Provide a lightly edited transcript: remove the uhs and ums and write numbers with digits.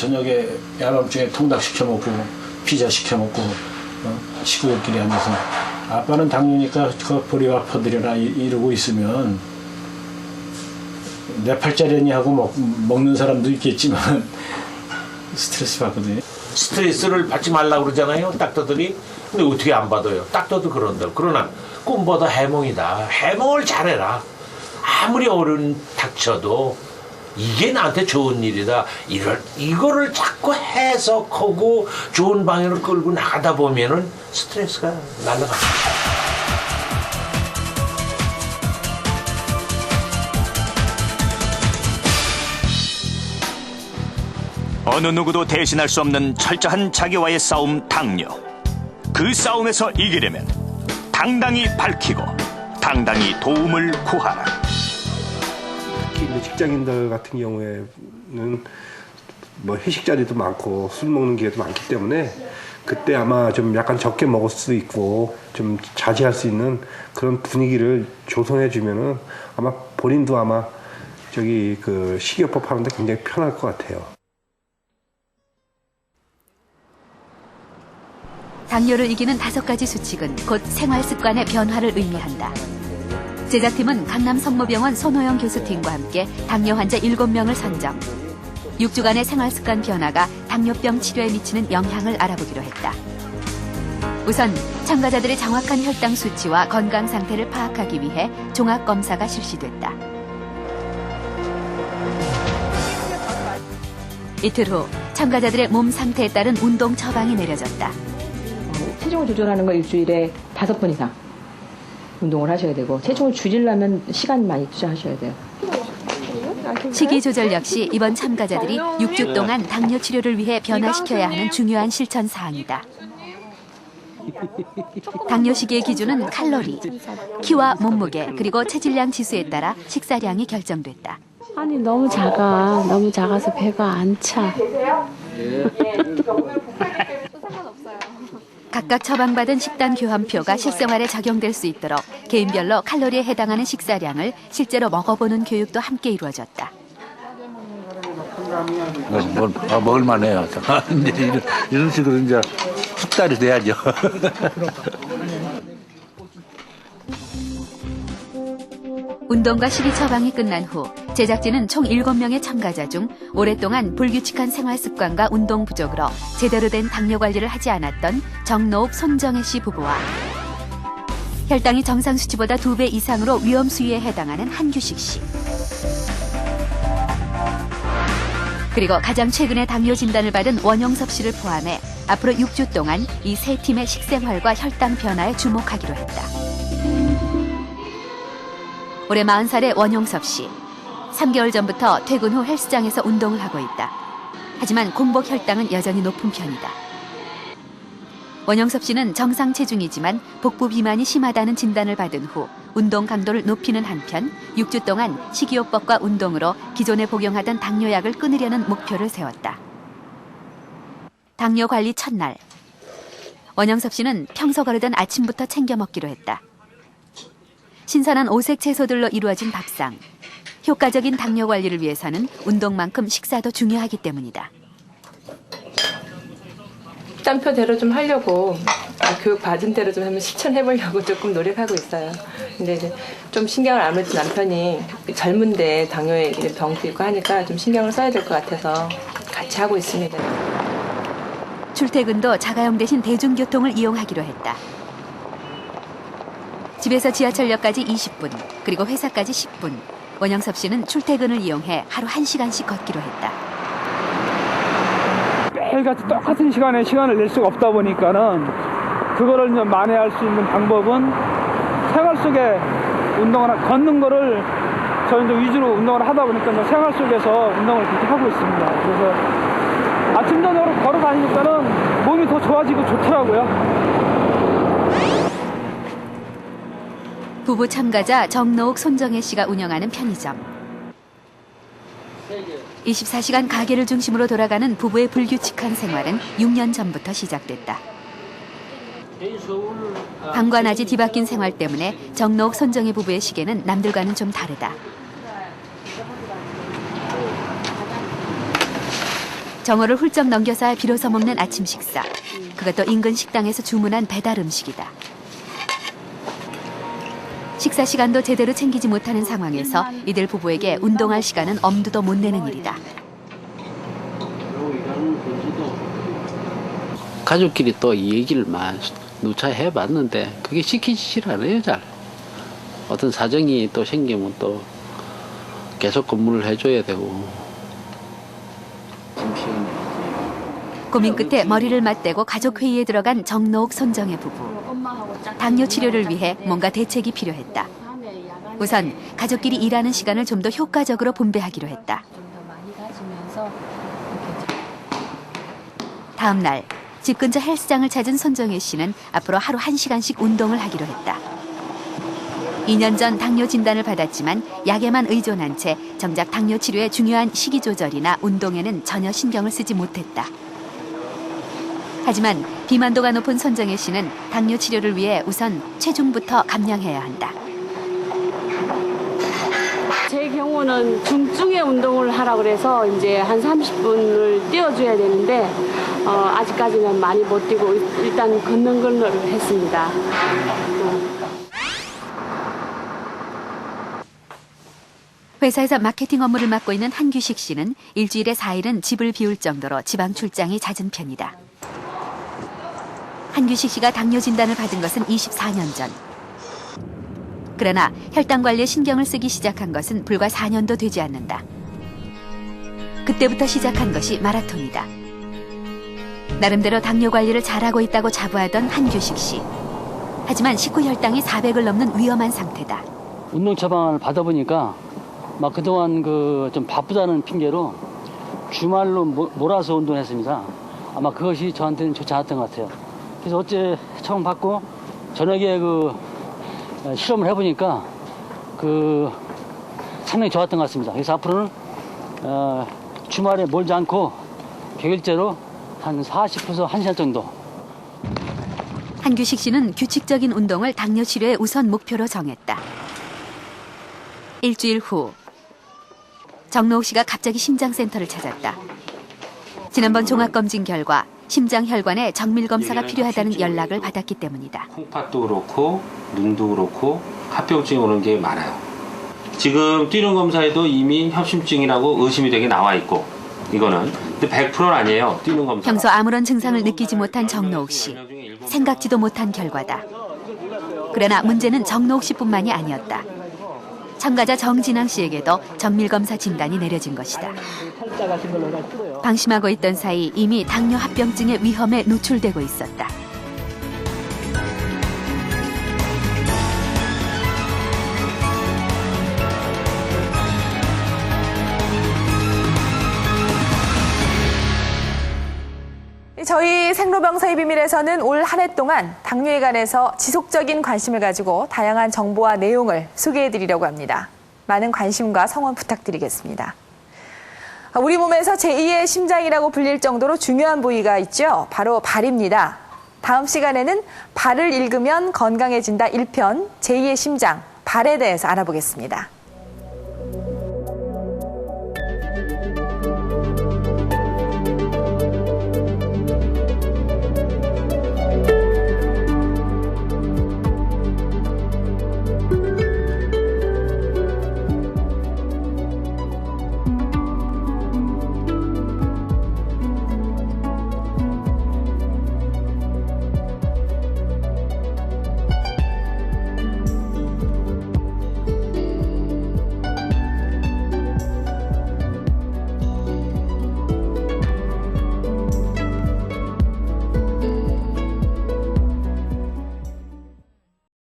저녁에 야밤중에 통닭 시켜 먹고 피자 시켜 먹고 식구들끼리 하면서 아빠는 당뇨니까 그 보리와 퍼드려라 이러고 있으면 내 팔자려니 하고 먹는 사람도 있겠지만 스트레스 받거든요. 스트레스를 받지 말라고 그러잖아요, 닥터들이. 근데 어떻게 안 받아요? 닥터도 그런다고. 그러나 꿈보다 해몽이다. 해몽을 잘해라. 아무리 어른 닥쳐도 이게 나한테 좋은 일이다. 이거를 자꾸 해석하고 좋은 방향으로 끌고 나가다 보면은 스트레스가 날아갑니다. 어느 누구도 대신할 수 없는 철저한 자기와의 싸움 당뇨. 그 싸움에서 이기려면 당당히 밝히고 당당히 도움을 구하라. 특히 직장인들 같은 경우에는 뭐 회식 자리도 많고 술 먹는 기회도 많기 때문에 그때 아마 좀 약간 적게 먹을 수도 있고 좀 자제할 수 있는 그런 분위기를 조성해 주면은 아마 본인도 아마 그 식이요법 하는데 굉장히 편할 것 같아요. 당뇨를 이기는 5가지 수칙은 곧 생활습관의 변화를 의미한다. 제작팀은 강남 성모병원 손호영 교수팀과 함께 당뇨 환자 7명을 선정. 6주간의 생활습관 변화가 당뇨병 치료에 미치는 영향을 알아보기로 했다. 우선 참가자들의 정확한 혈당 수치와 건강 상태를 파악하기 위해 종합검사가 실시됐다. 이틀 후 참가자들의 몸 상태에 따른 운동 처방이 내려졌다. 체중을 조절하는 거 일주일에 5번 이상 운동을 하셔야 되고 체중을 줄이려면 시간 많이 투자하셔야 돼요. 식이 조절 역시 이번 참가자들이 6주 동안 당뇨 치료를 위해 변화시켜야 하는 중요한 실천 사항이다. 당뇨 식이의 기준은 칼로리, 키와 몸무게 그리고 체질량 지수에 따라 식사량이 결정됐다. 아니 너무 작아. 너무 작아서 배가 안 차. 각각 처방받은 식단 교환표가 실생활에 적용될 수 있도록 개인별로 칼로리에 해당하는 식사량을 실제로 먹어보는 교육도 함께 이루어졌다. 먹을만 해요. 이제 이런 식으로 이제 숙달이 돼야죠. 운동과 식이 처방이 끝난 후 제작진은 총 7명의 참가자 중 오랫동안 불규칙한 생활 습관과 운동 부족으로 제대로 된 당뇨 관리를 하지 않았던 정노욱 손정혜 씨 부부와 혈당이 정상 수치보다 2배 이상으로 위험 수위에 해당하는 한규식 씨, 그리고 가장 최근에 당뇨 진단을 받은 원용섭 씨를 포함해 앞으로 6주 동안 이 세 팀의 식생활과 혈당 변화에 주목하기로 했다. 올해 40살의 원용섭 씨. 3개월 전부터 퇴근 후 헬스장에서 운동을 하고 있다. 하지만 공복 혈당은 여전히 높은 편이다. 원용섭 씨는 정상 체중이지만 복부 비만이 심하다는 진단을 받은 후 운동 강도를 높이는 한편 6주 동안 식이요법과 운동으로 기존에 복용하던 당뇨약을 끊으려는 목표를 세웠다. 당뇨 관리 첫날. 원용섭 씨는 평소 거르던 아침부터 챙겨 먹기로 했다. 신선한 오색 채소들로 이루어진 밥상. 효과적인 당뇨 관리를 위해서는 운동만큼 식사도 중요하기 때문이다. 땀표대로 좀 하려고 교육 받은 대로 좀 한번 실천해보려고 조금 노력하고 있어요. 근데 이제 좀 신경을 아무래도 남편이 젊은데 당뇨에 병도 있고 하니까 좀 신경을 써야 될 것 같아서 같이 하고 있습니다. 출퇴근도 자가용 대신 대중교통을 이용하기로 했다. 집에서 지하철역까지 20분, 그리고 회사까지 10분. 원영섭 씨는 출퇴근을 이용해 하루 1시간씩 걷기로 했다. 매일같이 똑같은 시간에 시간을 낼 수가 없다 보니까는 그거를 좀 만회할 수 있는 방법은 생활 속에 걷는 거를 저는 좀 위주로 운동을 하다 보니까 생활 속에서 운동을 그렇게 하고 있습니다. 그래서 아침 저녁으로 걸어 다니니까는 몸이 더 좋아지고 좋더라고요. 부부 참가자 정노욱 손정혜 씨가 운영하는 편의점. 24시간 가게를 중심으로 돌아가는 부부의 불규칙한 생활은 6년 전부터 시작됐다. 밤과 낮이 뒤바뀐 생활 때문에 정노욱 손정혜 부부의 시계는 남들과는 좀 다르다. 정오를 훌쩍 넘겨서야 비로소 먹는 아침 식사. 그것도 인근 식당에서 주문한 배달 음식이다. 식사 시간도 제대로 챙기지 못하는 상황에서 이들 부부에게 운동할 시간은 엄두도 못 내는 일이다. 가족끼리 또 이 얘기를 누차 해봤는데 그게 시키질 않아요, 잘. 어떤 사정이 또 생기면 또 계속 근무를 해줘야 되고. 고민 끝에 머리를 맞대고 가족회의에 들어간 정노옥 손정혜 부부. 당뇨 치료를 위해 뭔가 대책이 필요했다. 우선 가족끼리 일하는 시간을 좀 더 효과적으로 분배하기로 했다. 다음 날 집 근처 헬스장을 찾은 손정혜 씨는 앞으로 하루 1시간씩 운동을 하기로 했다. 2년 전 당뇨 진단을 받았지만 약에만 의존한 채 정작 당뇨 치료의 중요한 식이 조절이나 운동에는 전혀 신경을 쓰지 못했다. 하지만 비만도가 높은 손정혜 씨는 당뇨 치료를 위해 우선 체중부터 감량해야 한다. 제 경우는 중증의 운동을 하라 그래서 이제 한 30분을 뛰어줘야 되는데 아직까지는 많이 못 뛰고 일단 걷는 걸로 했습니다. 회사에서 마케팅 업무를 맡고 있는 한규식 씨는 일주일에 4일은 집을 비울 정도로 지방 출장이 잦은 편이다. 한규식 씨가 당뇨 진단을 받은 것은 24년 전. 그러나 혈당 관리에 신경을 쓰기 시작한 것은 불과 4년도 되지 않는다. 그때부터 시작한 것이 마라톤이다. 나름대로 당뇨 관리를 잘하고 있다고 자부하던 한규식 씨. 하지만 식후 혈당이 400을 넘는 위험한 상태다. 운동 처방을 받아보니까 막 그동안 좀 바쁘다는 핑계로 주말로 몰아서 운동했습니다. 아마 그것이 저한테는 좋지 않았던 것 같아요. 그래서 어째 처음 받고 저녁에 실험을 해보니까 상당히 좋았던 것 같습니다. 그래서 앞으로는 주말에 몰지 않고 격일제로 한 40분에서 1시간 정도. 한규식 씨는 규칙적인 운동을 당뇨 치료의 우선 목표로 정했다. 일주일 후 정노옥 씨가 갑자기 심장센터를 찾았다. 지난번 종합검진 결과 심장혈관에 정밀검사가 필요하다는 연락을 받았기 때문이다. 콩팥도 그렇고 눈도 그렇고 합병증이 오는 게 많아요. 지금 뛰는 검사에도 이미 협심증이라고 의심이 되게 나와 있고 이거는 근데 100%는 아니에요. 뛰는 검사. 평소 아무런 증상을 느끼지 못한 정노옥 씨. 생각지도 못한 결과다. 그러나 문제는 정노옥 씨뿐만이 아니었다. 참가자 정진앙 씨에게도 정밀검사 진단이 내려진 것이다. 방심하고 있던 사이 이미 당뇨 합병증의 위험에 노출되고 있었다. 저희 생로병사의 비밀에서는 올 한 해 동안 당뇨에 관해서 지속적인 관심을 가지고 다양한 정보와 내용을 소개해드리려고 합니다. 많은 관심과 성원 부탁드리겠습니다. 우리 몸에서 제2의 심장이라고 불릴 정도로 중요한 부위가 있죠. 바로 발입니다. 다음 시간에는 발을 읽으면 건강해진다 1편 제2의 심장, 발에 대해서 알아보겠습니다.